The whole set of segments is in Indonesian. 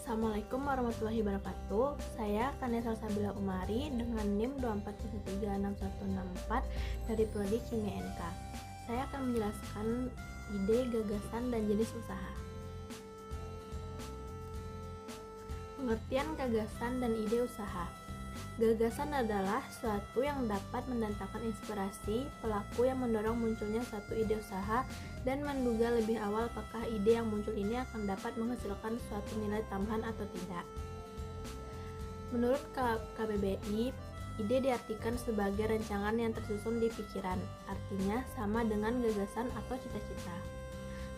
Assalamualaikum warahmatullahi wabarakatuh. Saya Kanesa Sabila Umari dengan NIM 24136164 dari Prodi Kimia NK. Saya akan menjelaskan ide, gagasan, dan jenis usaha. Pengertian gagasan dan ide usaha. Gagasan adalah suatu yang dapat mendatangkan inspirasi pelaku yang mendorong munculnya suatu ide usaha dan menduga lebih awal apakah ide yang muncul ini akan dapat menghasilkan suatu nilai tambahan atau tidak. Menurut KBBI, ide diartikan sebagai rancangan yang tersusun di pikiran, artinya sama dengan gagasan atau cita-cita.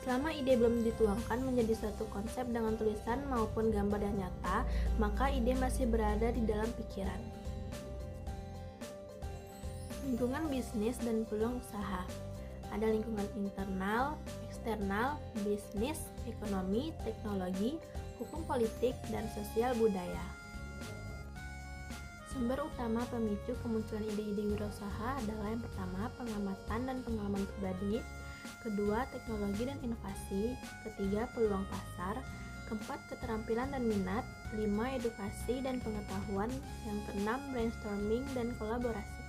Selama ide belum dituangkan menjadi suatu konsep dengan tulisan maupun gambar yang nyata, maka ide masih berada di dalam pikiran. Lingkungan bisnis dan peluang usaha. Ada lingkungan internal, eksternal, bisnis, ekonomi, teknologi, hukum politik, dan sosial budaya. Sumber utama pemicu kemunculan ide-ide wirausaha adalah yang pertama, pengamatan dan pengalaman pribadi. Kedua, teknologi dan inovasi. Ketiga, peluang pasar. Keempat, keterampilan dan minat. Lima, edukasi dan pengetahuan. Yang keenam, brainstorming dan kolaborasi.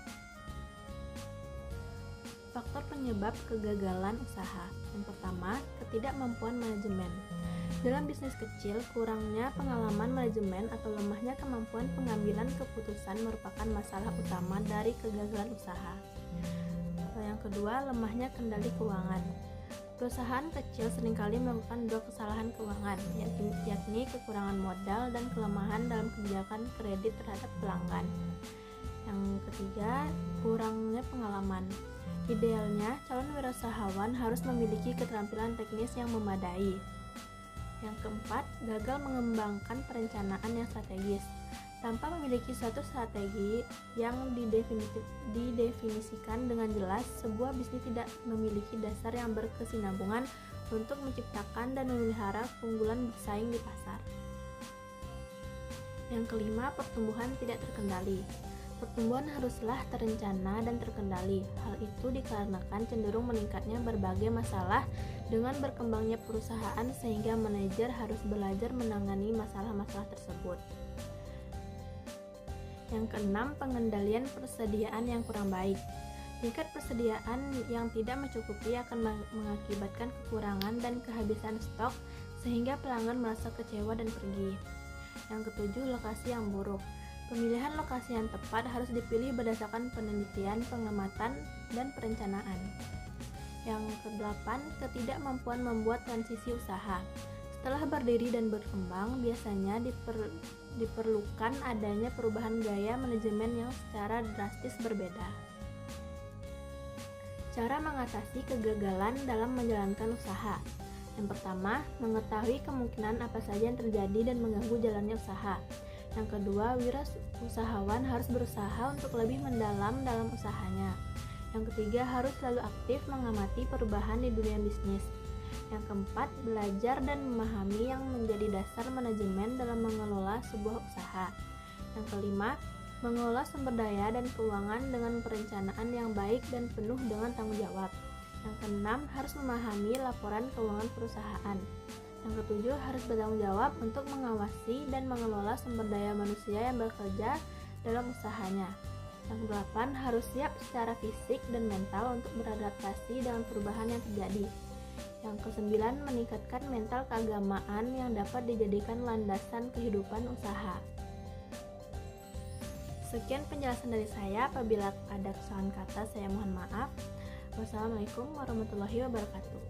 Faktor penyebab kegagalan usaha. Yang pertama, ketidakmampuan manajemen. Dalam bisnis kecil, kurangnya pengalaman manajemen atau lemahnya kemampuan pengambilan keputusan merupakan masalah utama dari kegagalan usaha. Yang kedua, lemahnya kendali keuangan. Perusahaan kecil seringkali melakukan dua kesalahan keuangan, yakni kekurangan modal dan kelemahan dalam kebijakan kredit terhadap pelanggan. Yang ketiga, kurangnya pengalaman. Idealnya, calon wirausahawan harus memiliki keterampilan teknis yang memadai. Yang keempat, gagal mengembangkan perencanaan yang strategis. Tanpa memiliki suatu strategi yang didefinisikan dengan jelas, sebuah bisnis tidak memiliki dasar yang berkesinambungan untuk menciptakan dan memelihara keunggulan bersaing di pasar. Yang kelima, pertumbuhan tidak terkendali. Pertumbuhan haruslah terencana dan terkendali. Hal itu dikarenakan cenderung meningkatnya berbagai masalah dengan berkembangnya perusahaan sehingga manajer harus belajar menangani masalah-masalah tersebut. Yang keenam, pengendalian persediaan yang kurang baik. Tingkat persediaan yang tidak mencukupi akan mengakibatkan kekurangan dan kehabisan stok sehingga pelanggan merasa kecewa dan pergi. Yang ketujuh, lokasi yang buruk. Pemilihan lokasi yang tepat harus dipilih berdasarkan penelitian, pengamatan, dan perencanaan. Yang kedelapan, ketidakmampuan membuat transisi usaha. Setelah berdiri dan berkembang, biasanya diperlukan adanya perubahan gaya manajemen yang secara drastis berbeda. Cara mengatasi kegagalan dalam menjalankan usaha. Yang pertama, mengetahui kemungkinan apa saja yang terjadi dan mengganggu jalannya usaha. Yang kedua, wirausahawan harus berusaha untuk lebih mendalam dalam usahanya. Yang ketiga, harus selalu aktif mengamati perubahan di dunia bisnis. Yang keempat, belajar dan memahami yang menjadi dasar manajemen dalam mengelola sebuah usaha. Yang kelima, mengelola sumber daya dan keuangan dengan perencanaan yang baik dan penuh dengan tanggung jawab. Yang keenam, harus memahami laporan keuangan perusahaan. Yang ketujuh, harus bertanggung jawab untuk mengawasi dan mengelola sumber daya manusia yang bekerja dalam usahanya. Yang kedelapan, harus siap secara fisik dan mental untuk beradaptasi dengan perubahan yang terjadi. Yang kesembilan, meningkatkan mental keagamaan yang dapat dijadikan landasan kehidupan usaha. Sekian penjelasan dari saya. Apabila ada kesalahan kata, saya mohon maaf. Wassalamualaikum warahmatullahi wabarakatuh.